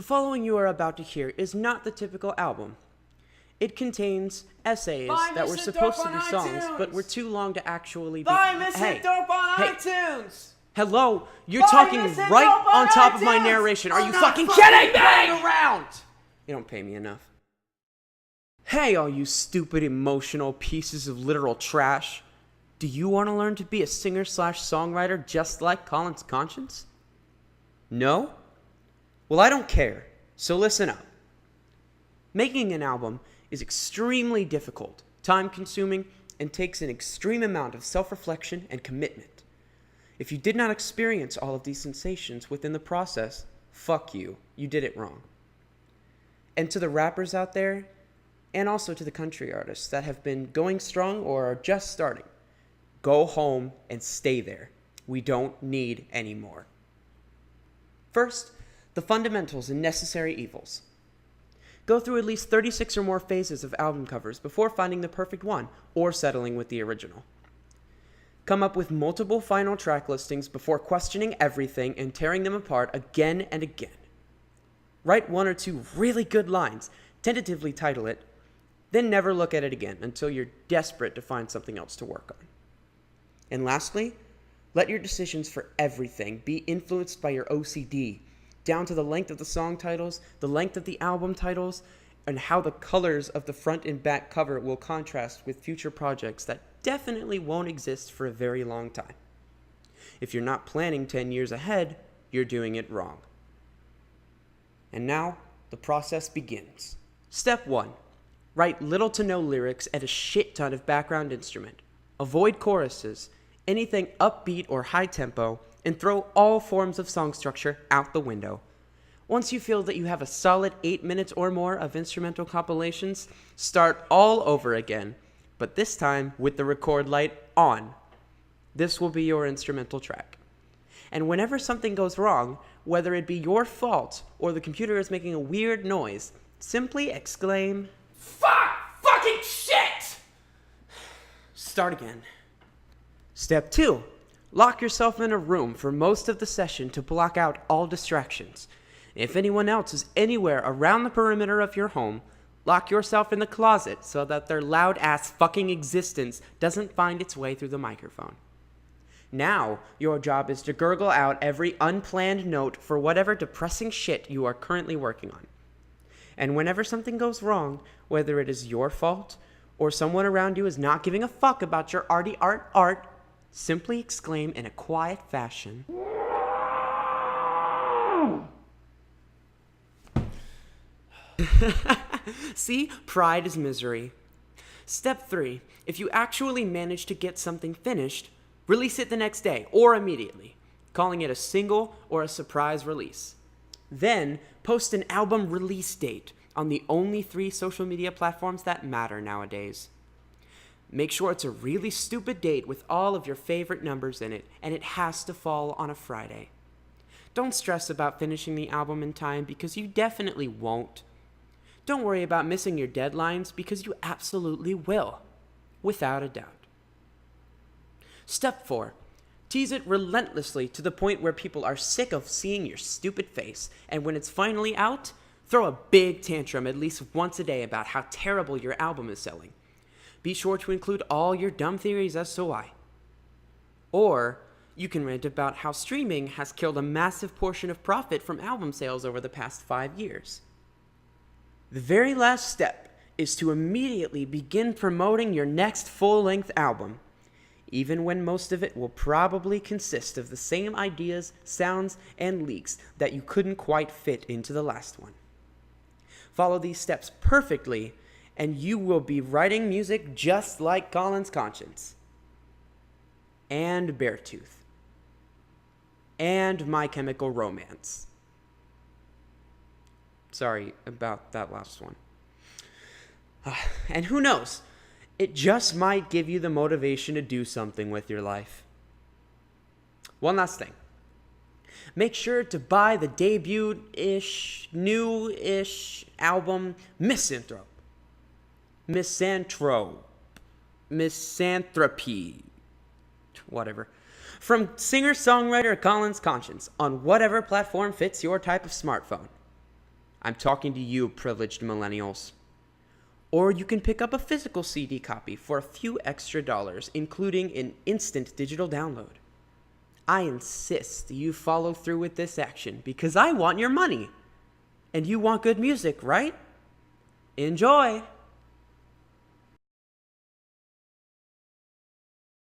The following you are about to hear is not the typical album. It contains essays that were supposed to be songs, but were too long to actually be. Buy Missing Dope on iTunes! Hello, you're talking right on top of my narration. Are you fucking kidding me? Around. You don't pay me enough. Hey, all you stupid emotional pieces of literal trash. Do you want to learn to be a singer/songwriter just like Collin's conscience? No? Well, I don't care, so listen up. Making an album is extremely difficult, time-consuming, and takes an extreme amount of self-reflection and commitment. If you did not experience all of these sensations within the process, fuck you. You did it wrong. And to the rappers out there, and also to the country artists that have been going strong or are just starting, go home and stay there. We don't need any more. First, the fundamentals and necessary evils. Go through at least 36 or more phases of album covers before finding the perfect one or settling with the original. Come up with multiple final track listings before questioning everything and tearing them apart again and again. Write one or two really good lines, tentatively title it, then never look at it again until you're desperate to find something else to work on. And lastly, let your decisions for everything be influenced by your OCD, down to the length of the song titles, the length of the album titles, and how the colors of the front and back cover will contrast with future projects that definitely won't exist for a very long time. If you're not planning 10 years ahead, you're doing it wrong. And now, the process begins. Step 1. Write little to no lyrics and a shit ton of background instrument. Avoid choruses, anything upbeat or high tempo, and throw all forms of song structure out the window. Once you feel that you have a solid 8 minutes or more of instrumental compilations, start all over again, but this time with the record light on. This will be your instrumental track. And whenever something goes wrong, whether it be your fault or the computer is making a weird noise, simply exclaim, "Fucking shit!" Start again. Step 2. Lock yourself in a room for most of the session to block out all distractions. If anyone else is anywhere around the perimeter of your home, lock yourself in the closet so that their loud-ass fucking existence doesn't find its way through the microphone. Now, your job is to gurgle out every unplanned note for whatever depressing shit you are currently working on. And whenever something goes wrong, whether it is your fault or someone around you is not giving a fuck about your arty art, simply exclaim in a quiet fashion, See, pride is misery. Step 3. If you actually manage to get something finished, release it the next day or immediately, calling it a single or a surprise release. Then, post an album release date on the only 3 social media platforms that matter nowadays. Make sure it's a really stupid date with all of your favorite numbers in it, and it has to fall on a Friday. Don't stress about finishing the album in time because you definitely won't. Don't worry about missing your deadlines because you absolutely will, without a doubt. Step 4. Tease it relentlessly to the point where people are sick of seeing your stupid face, and when it's finally out, throw a big tantrum at least once a day about how terrible your album is selling. Be sure to include all your dumb theories as to why. Or, you can rant about how streaming has killed a massive portion of profit from album sales over the past 5 years. The very last step is to immediately begin promoting your next full-length album, even when most of it will probably consist of the same ideas, sounds, and leaks that you couldn't quite fit into the last one. Follow these steps perfectly, and you will be writing music just like Collin's conscience. And Beartooth. And My Chemical Romance. Sorry about that last one. And who knows? It just might give you the motivation to do something with your life. One last thing. Make sure to buy the debut-ish, new-ish album, Misanthropy. Whatever. From singer-songwriter Collin's conscience on whatever platform fits your type of smartphone. I'm talking to you, privileged millennials. Or you can pick up a physical CD copy for a few extra dollars, including an instant digital download. I insist you follow through with this action because I want your money. And you want good music, right? Enjoy!